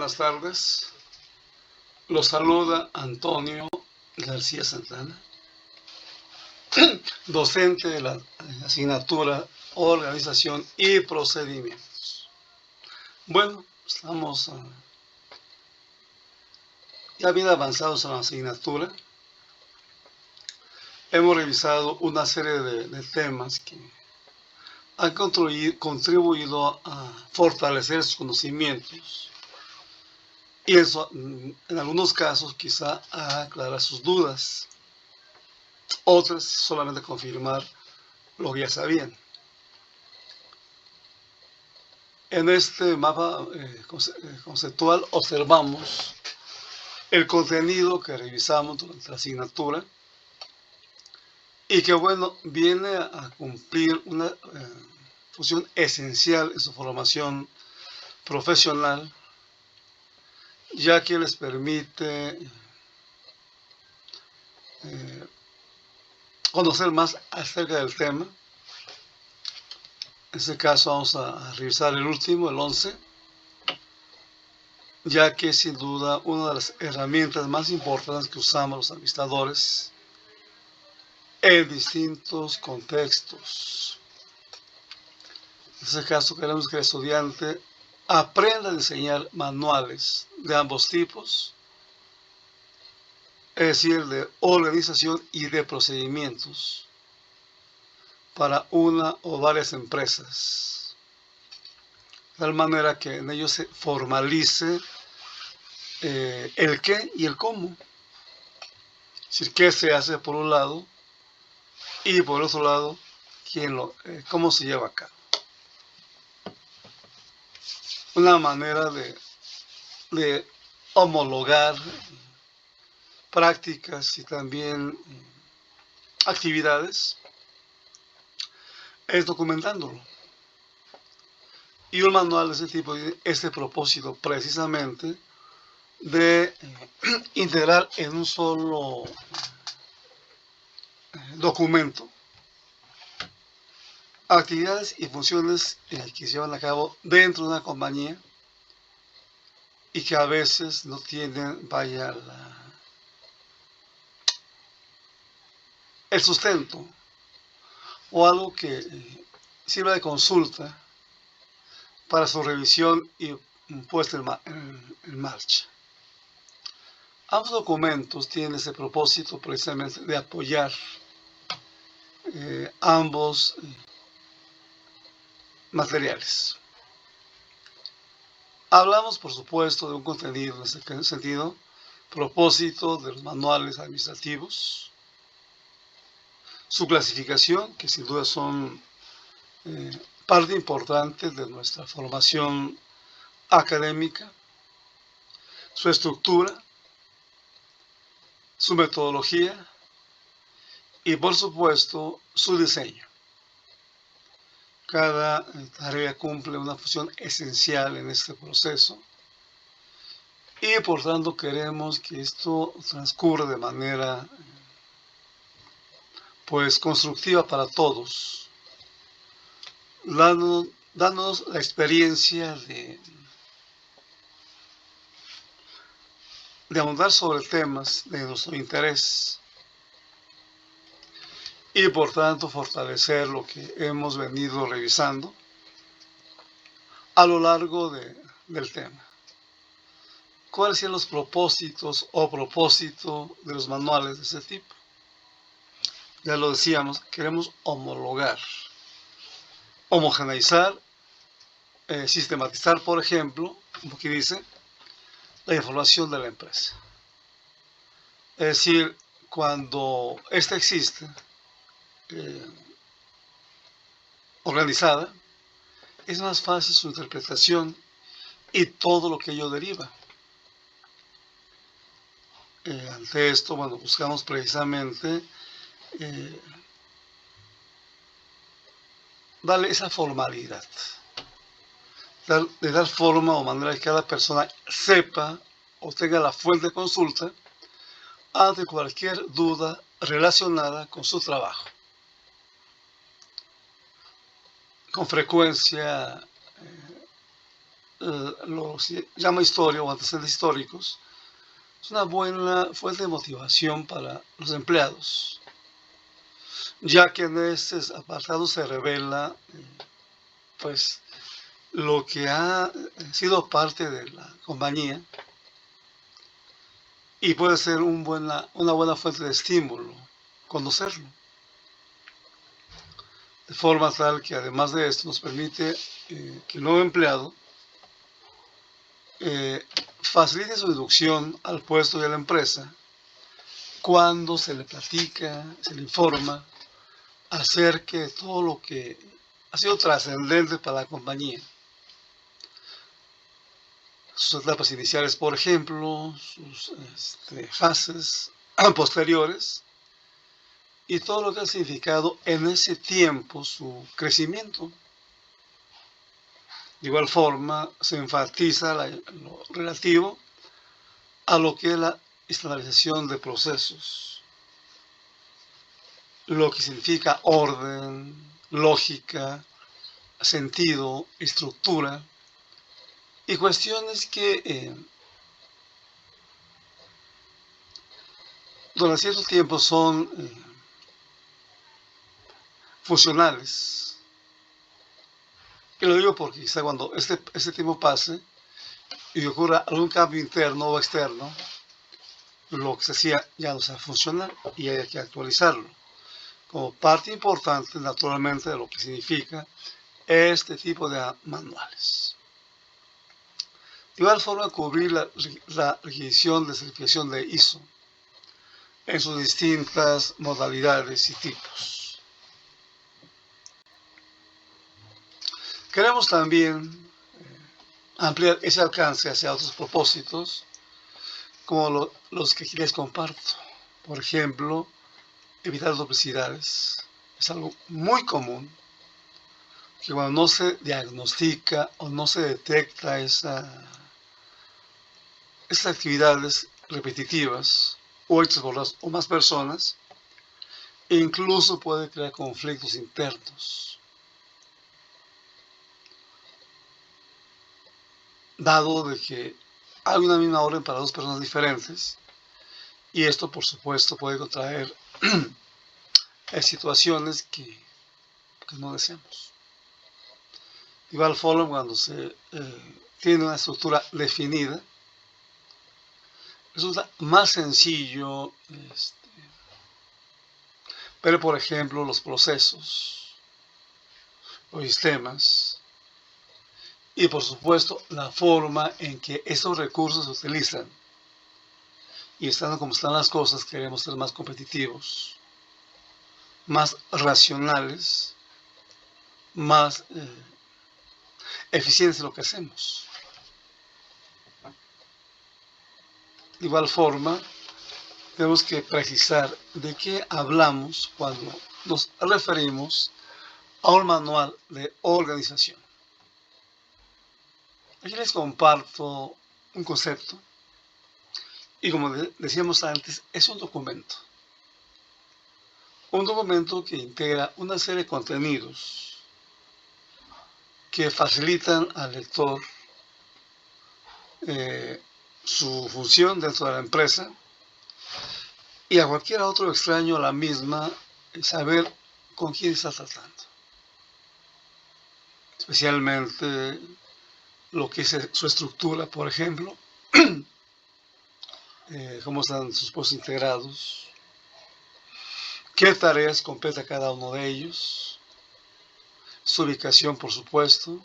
buenas tardes. Los saluda Antonio García Santana, docente de la asignatura Organización y Procedimientos. Bueno, estamos ya bien avanzados en la asignatura. Hemos revisado una serie de temas que han contribuido a fortalecer sus conocimientos y eso, en algunos casos, quizá a aclarar sus dudas, otras solamente confirmar lo que ya sabían. En este mapa conceptual observamos el contenido que revisamos durante la asignatura y que, bueno, viene a cumplir una función esencial en su formación profesional, ya que les permite conocer más acerca del tema. En este caso vamos a revisar el último, el 11, ya que es sin duda una de las herramientas más importantes que usamos los administradores en distintos contextos. En este caso queremos que el estudiante aprenda a diseñar manuales de ambos tipos, es decir, de organización y de procedimientos para una o varias empresas, de tal manera que en ellos se formalice el qué y el cómo. Es decir, qué se hace por un lado y por otro lado, cómo se lleva a cabo. Una manera de homologar prácticas y también actividades es documentándolo. Y un manual de ese tipo tiene este propósito precisamente de integrar en un solo documento actividades y funciones que se llevan a cabo dentro de una compañía y que a veces no tienen, el sustento o algo que sirva de consulta para su revisión y puesta en marcha. Ambos documentos tienen ese propósito precisamente de apoyar ambos materiales. Hablamos, por supuesto, de un contenido en ese sentido, propósito de los manuales administrativos, su clasificación, que sin duda son parte importante de nuestra formación académica, su estructura, su metodología y, por supuesto, su diseño. Cada tarea cumple una función esencial en este proceso y, por tanto, queremos que esto transcurra de manera constructiva para todos, dándonos la experiencia de ahondar sobre temas de nuestro interés y, por tanto, fortalecer lo que hemos venido revisando a lo largo del tema. ¿Cuáles son los propósitos o propósito de los manuales de ese tipo? Ya lo decíamos, queremos homologar, homogeneizar, sistematizar, por ejemplo, como aquí dice, la información de la empresa. Es decir, cuando ésta existe organizada, es más fácil su interpretación y todo lo que ello deriva. Ante esto, bueno, buscamos precisamente darle esa formalidad, de dar forma o manera que cada persona sepa o tenga la fuente de consulta ante cualquier duda relacionada con su trabajo. Con frecuencia, lo se llama historia o antecedentes históricos, es una buena fuente de motivación para los empleados, ya que en este apartado se revela pues lo que ha sido parte de la compañía y puede ser una buena fuente de estímulo conocerlo, de forma tal que además de esto nos permite que el nuevo empleado facilite su inducción al puesto y a la empresa cuando se le platica, se le informa acerca de todo lo que ha sido trascendente para la compañía. Sus etapas iniciales, por ejemplo, sus fases posteriores y todo lo que ha significado en ese tiempo su crecimiento. De igual forma, se enfatiza lo relativo a lo que es la estandarización de procesos, lo que significa orden, lógica, sentido, estructura, y cuestiones que durante cierto tiempo son funcionales. Y lo digo porque quizá cuando este tiempo pase y ocurra algún cambio interno o externo, lo que se hacía ya no sea funcional y hay que actualizarlo, como parte importante naturalmente de lo que significa este tipo de manuales. De igual forma, cubrir la requisición de certificación de ISO en sus distintas modalidades y tipos. Queremos también ampliar ese alcance hacia otros propósitos, como los que aquí les comparto. Por ejemplo, evitar duplicidades. Es algo muy común que cuando no se diagnostica o no se detecta esas actividades repetitivas o hechas por las o más personas, incluso puede crear conflictos internos, dado de que hay una misma orden para dos personas diferentes, y esto por supuesto puede contraer situaciones que no deseamos. De igual forma, cuando se tiene una estructura definida, resulta más sencillo ver, por ejemplo, los procesos, los sistemas y, por supuesto, la forma en que estos recursos se utilizan. Y estando como están las cosas, queremos ser más competitivos, más racionales, más eficientes en lo que hacemos. De igual forma, tenemos que precisar de qué hablamos cuando nos referimos a un manual de organización. Aquí les comparto un concepto y, como decíamos antes, es un documento. Un documento que integra una serie de contenidos que facilitan al lector su función dentro de la empresa y a cualquier otro extraño a la misma saber con quién está tratando. Especialmente lo que es su estructura, por ejemplo, cómo están sus puestos integrados, qué tareas completa cada uno de ellos, su ubicación, por supuesto,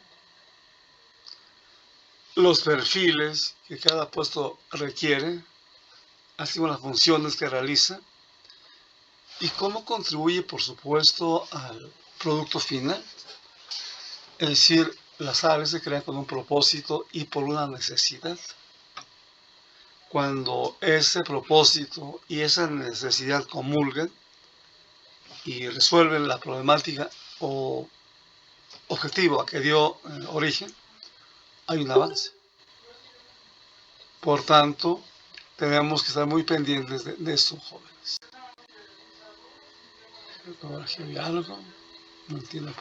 los perfiles que cada puesto requiere, así como las funciones que realiza y cómo contribuye, por supuesto, al producto final. Es decir, las áreas se crean con un propósito y por una necesidad. Cuando ese propósito y esa necesidad comulgan y resuelven la problemática o objetivo a que dio origen, hay un avance. Por tanto, tenemos que estar muy pendientes de esto, jóvenes. Ahora aquí hay algo, no entiendo.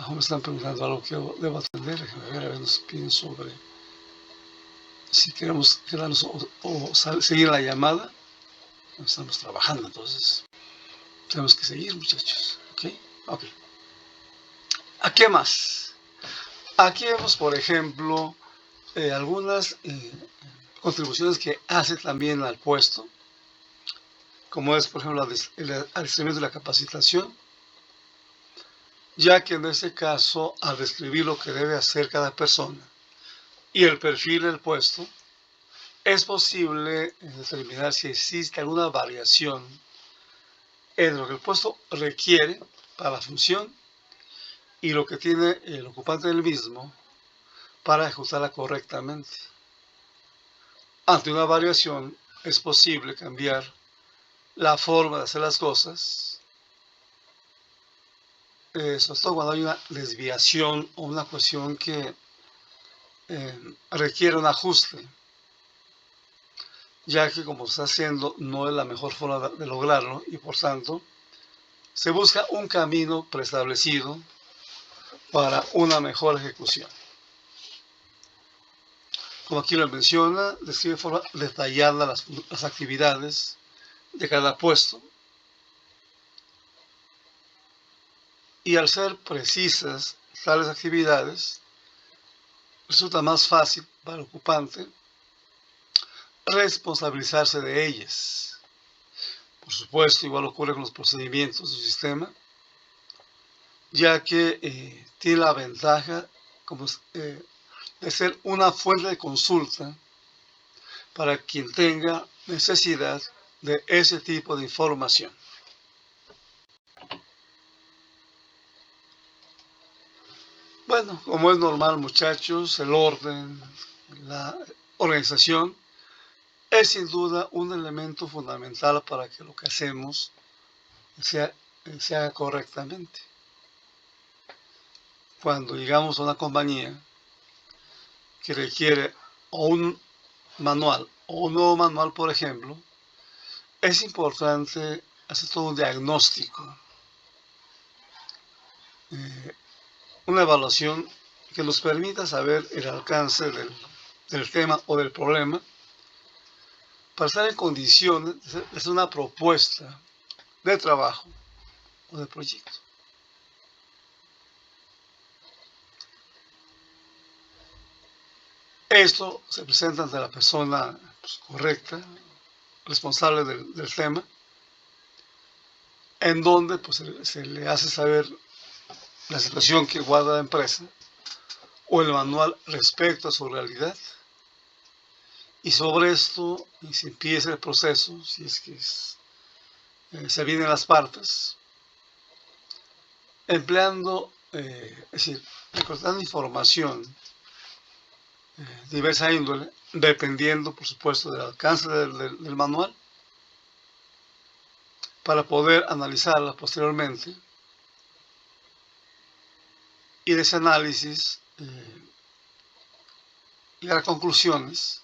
Aún me están preguntando algo que debo atender. A ver, nos piden sobre si queremos quedarnos o seguir la llamada. Estamos trabajando, entonces tenemos que seguir, muchachos. ¿Ok? ¿A qué más? Aquí vemos, por ejemplo, algunas contribuciones que hace también al puesto, como es, por ejemplo, el adiestramiento de la capacitación, ya que en este caso, al describir lo que debe hacer cada persona y el perfil del puesto, es posible determinar si existe alguna variación entre lo que el puesto requiere para la función y lo que tiene el ocupante del mismo para ejecutarla correctamente. Ante una variación, es posible cambiar la forma de hacer las cosas, sobre todo cuando hay una desviación o una cuestión que requiere un ajuste, ya que como se está haciendo no es la mejor forma de lograrlo y por tanto se busca un camino preestablecido para una mejor ejecución. Como aquí lo menciona, describe de forma detallada las actividades de cada puesto y al ser precisas tales actividades resulta más fácil para el ocupante responsabilizarse de ellas. Por supuesto, igual ocurre con los procedimientos del sistema, ya que tiene la ventaja de ser una fuente de consulta para quien tenga necesidad de ese tipo de información. Bueno, como es normal, muchachos, el orden, la organización es sin duda un elemento fundamental para que lo que hacemos se haga correctamente. Cuando llegamos a una compañía que requiere o un manual o un nuevo manual, por ejemplo, es importante hacer todo un diagnóstico, una evaluación que nos permita saber el alcance del tema o del problema para estar en condiciones de hacer una propuesta de trabajo o de proyecto. Esto se presenta ante la persona correcta, responsable del tema, en donde se le hace saber la situación que guarda la empresa o el manual respecto a su realidad. Y sobre esto se empieza el proceso, si es que se vienen las partes, empleando, es decir, recortando información diversa índole, dependiendo, por supuesto, del alcance del manual, para poder analizarla posteriormente y de ese análisis llegar a conclusiones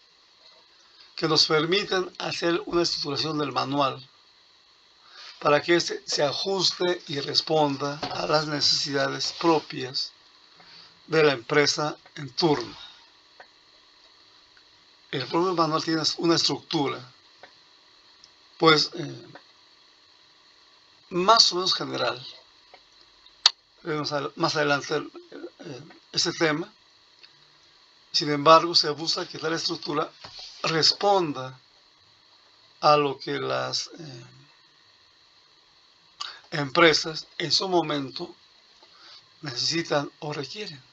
que nos permiten hacer una estructuración del manual para que éste se ajuste y responda a las necesidades propias de la empresa en turno. El propio manual tiene una estructura, pues más o menos general. Veremos más adelante este tema. Sin embargo, se busca que tal estructura responda a lo que las empresas en su momento necesitan o requieren.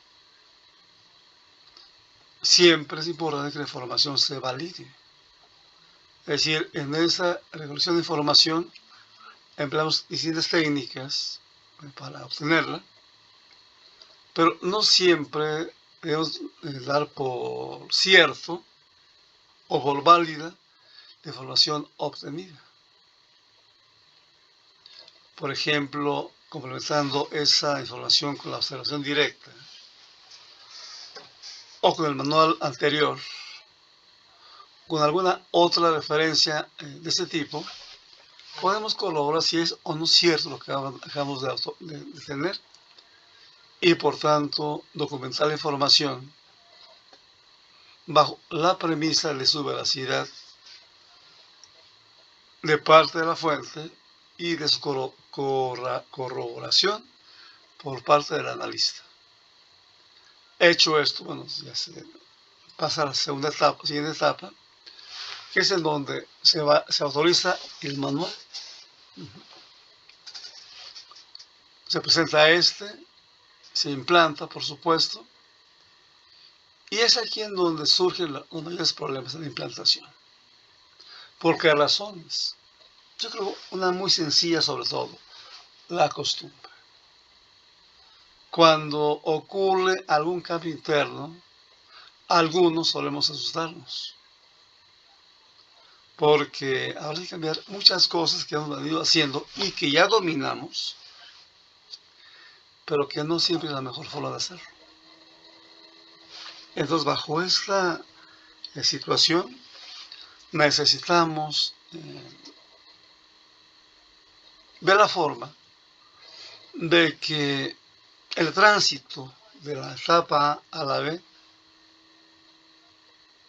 Siempre es importante que la información se valide. Es decir, en esa recolección de información empleamos distintas técnicas para obtenerla, pero no siempre debemos dar por cierto o por válida la información obtenida. Por ejemplo, complementando esa información con la observación directa o con el manual anterior, con alguna otra referencia de este tipo, podemos corroborar si es o no cierto lo que acabamos de tener y por tanto documentar la información bajo la premisa de su veracidad de parte de la fuente y de su corroboración por parte del analista. Hecho esto, bueno, ya se pasa a la siguiente etapa, que es en donde se autoriza el manual. Se presenta se implanta, por supuesto, y es aquí en donde surgen los mayores problemas de la implantación. ¿Por qué razones? Yo creo una muy sencilla sobre todo, la costumbre. Cuando ocurre algún cambio interno, algunos solemos asustarnos, porque habrá que cambiar muchas cosas que hemos venido haciendo y que ya dominamos, pero que no siempre es la mejor forma de hacerlo. Entonces, bajo esta situación, necesitamos ver la forma de que el tránsito de la etapa A a la B,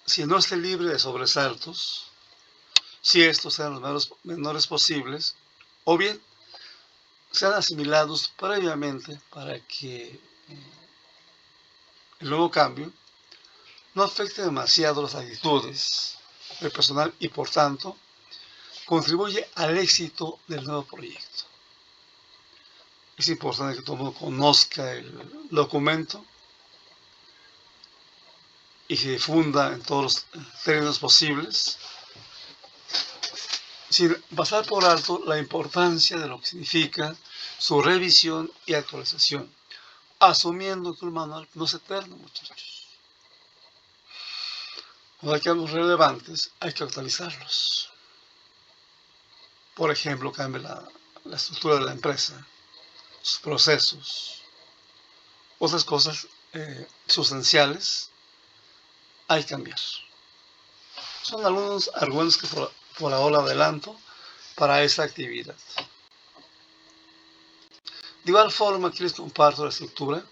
si no esté libre de sobresaltos, si estos sean los menores posibles, o bien sean asimilados previamente para que el nuevo cambio no afecte demasiado las actitudes del personal y por tanto contribuye al éxito del nuevo proyecto. Es importante que todo el mundo conozca el documento y se difunda en todos los términos posibles, sin pasar por alto la importancia de lo que significa su revisión y actualización, asumiendo que el manual no es eterno, muchachos. Cuando hay cambios relevantes, hay que actualizarlos. Por ejemplo, cambia la estructura de la empresa, sus procesos, otras cosas sustanciales, hay que cambiar. Son algunos argumentos que por ahora adelanto para esta actividad. De igual forma, aquí les comparto la estructura.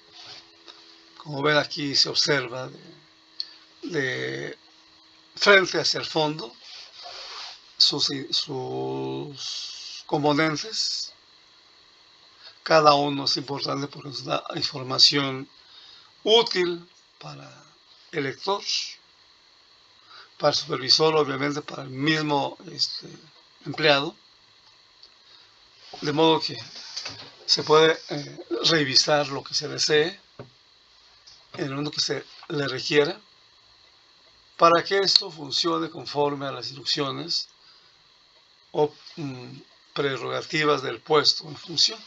Como ven, aquí se observa de frente hacia el fondo sus componentes. Cada uno es importante porque nos da información útil para el lector, para el supervisor, obviamente para el mismo empleado, de modo que se puede revisar lo que se desee en el momento que se le requiera para que esto funcione conforme a las instrucciones o prerrogativas del puesto en función.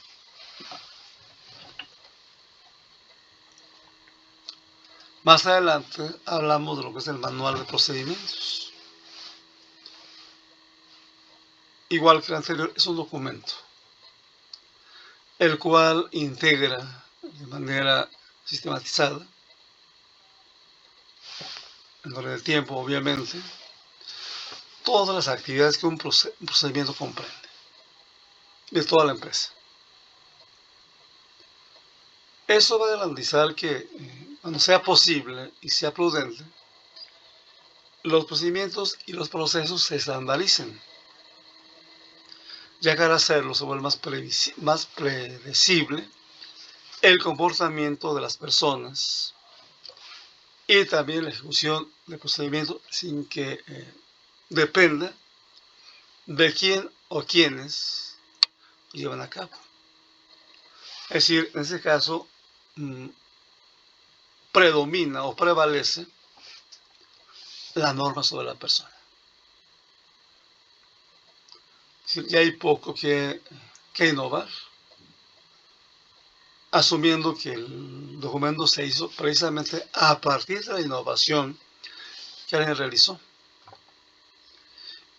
Más adelante hablamos de lo que es el manual de procedimientos. Igual que el anterior, es un documento, el cual integra de manera sistematizada, en orden del tiempo obviamente, todas las actividades que un procedimiento comprende, de toda la empresa. Eso va a garantizar que cuando sea posible y sea prudente, los procedimientos y los procesos se estandaricen, ya que al hacerlo se vuelve más predecible el comportamiento de las personas y también la ejecución del procedimiento sin que dependa de quién o quiénes lo llevan a cabo. Es decir, en este caso predomina o prevalece la norma sobre la persona. Es decir, ya hay poco que innovar, asumiendo que el documento se hizo precisamente a partir de la innovación que alguien realizó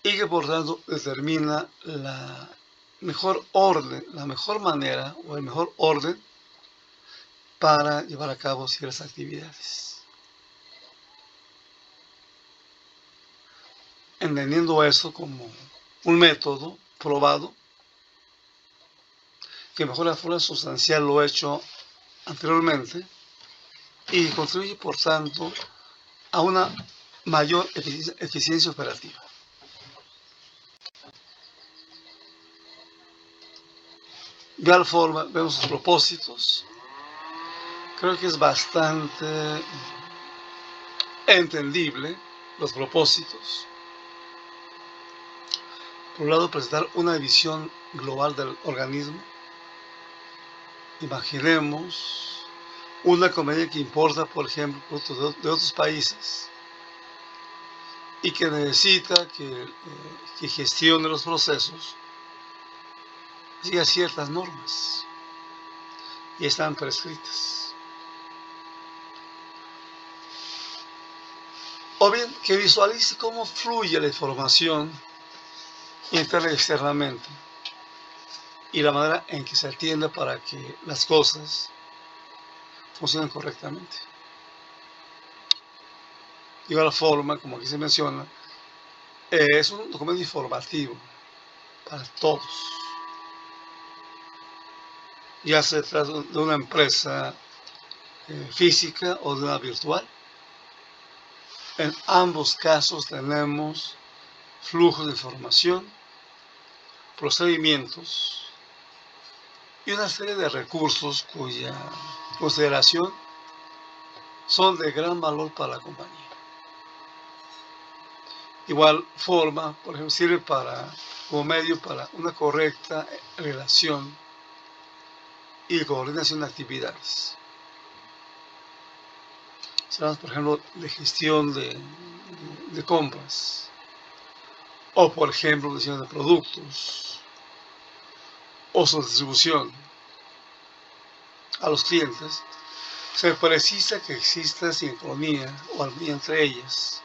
y que por tanto determina la mejor orden, la mejor manera o el mejor orden para llevar a cabo ciertas actividades. Entendiendo eso como un método probado que mejora de forma sustancial lo hecho anteriormente y contribuye, por tanto, a una mayor eficiencia operativa. De igual forma, vemos sus propósitos. Creo que es bastante entendible los propósitos. Por un lado, presentar una visión global del organismo. Imaginemos una compañía que importa, por ejemplo, productos de otros países y que necesita que gestione los procesos, siga ciertas normas y están prescritas. O bien que visualice cómo fluye la información interna y externamente y la manera en que se atiende para que las cosas funcionen correctamente. De igual forma, como aquí se menciona, es un documento informativo para todos. Ya se trata de una empresa física o de una virtual. En ambos casos tenemos flujos de información, procedimientos y una serie de recursos cuya consideración son de gran valor para la compañía. De igual forma, por ejemplo, sirve como medio para una correcta relación y coordinación de actividades. Si hablamos, por ejemplo, de gestión de compras, o por ejemplo, gestión de productos, o su distribución a los clientes, se precisa que exista sincronía o armonía entre ellas.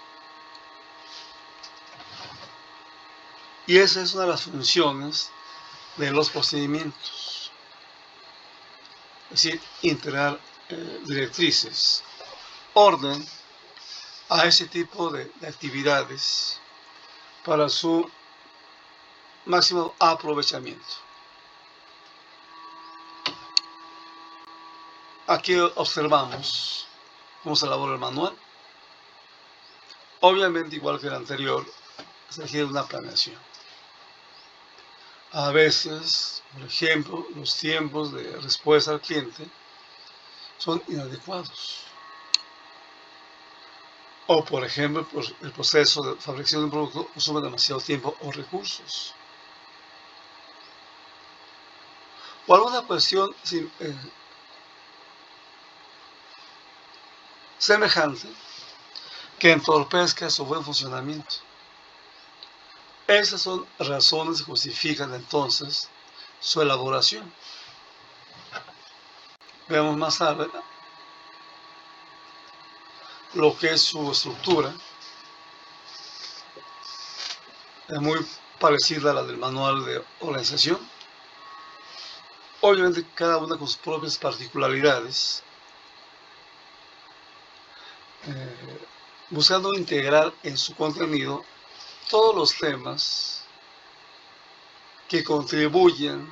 Y esa es una de las funciones de los procedimientos. Es decir, integrar directrices, orden a ese tipo de actividades para su máximo aprovechamiento. Aquí observamos cómo se elabora el manual. Obviamente, igual que el anterior, se requiere una planeación. A veces, por ejemplo, los tiempos de respuesta al cliente son inadecuados. O, por ejemplo, el proceso de fabricación de un producto consume demasiado tiempo o recursos. O alguna cuestión semejante que entorpezca su buen funcionamiento. Esas son razones que justifican entonces su elaboración. Veamos más tarde lo que es su estructura. Es muy parecida a la del manual de organización. Obviamente cada una con sus propias particularidades, buscando integrar en su contenido todos los temas que contribuyen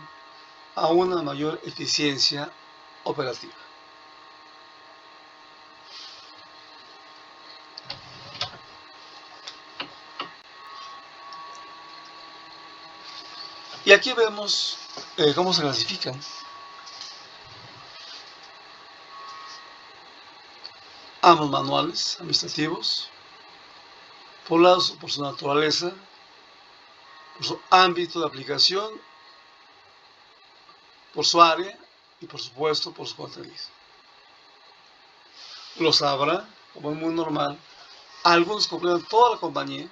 a una mayor eficiencia operativa. Y aquí vemos cómo se clasifican. Ambos manuales administrativos, por un lado por su naturaleza, por su ámbito de aplicación, por su área y por supuesto por su contenido. Los habrá, como es muy normal, algunos completan toda la compañía,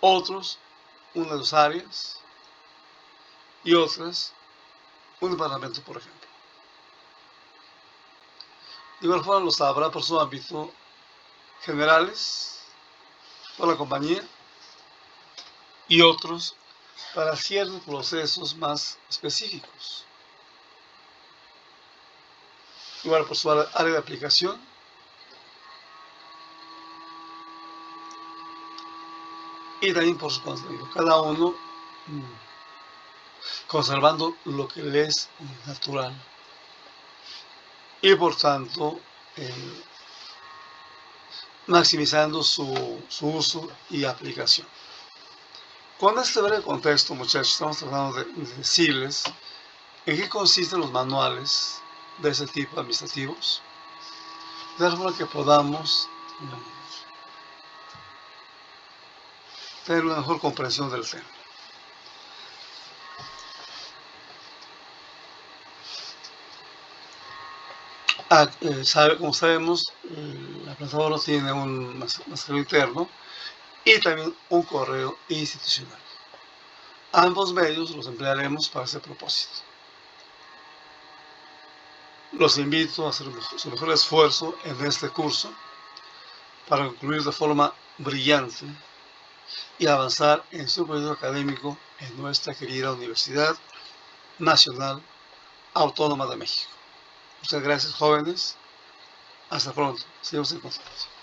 otros una de sus áreas y otras un departamento, por ejemplo. De igual forma los habrá por su ámbito generales, por la compañía, y otros para ciertos procesos más específicos. Igual por su área de aplicación, y también por su contenido, cada uno conservando lo que le es natural y por tanto maximizando su uso y aplicación. Con este breve contexto, muchachos, estamos tratando de decirles en qué consisten los manuales de ese tipo administrativos, de tal forma que podamos tener una mejor comprensión del tema. Como sabemos, la plataforma tiene un mensajero interno y también un correo institucional. Ambos medios los emplearemos para ese propósito. Los invito a hacer su mejor esfuerzo en este curso para concluir de forma brillante y avanzar en su proyecto académico en nuestra querida Universidad Nacional Autónoma de México. Muchas gracias, jóvenes. Hasta pronto. Seguimos en contacto.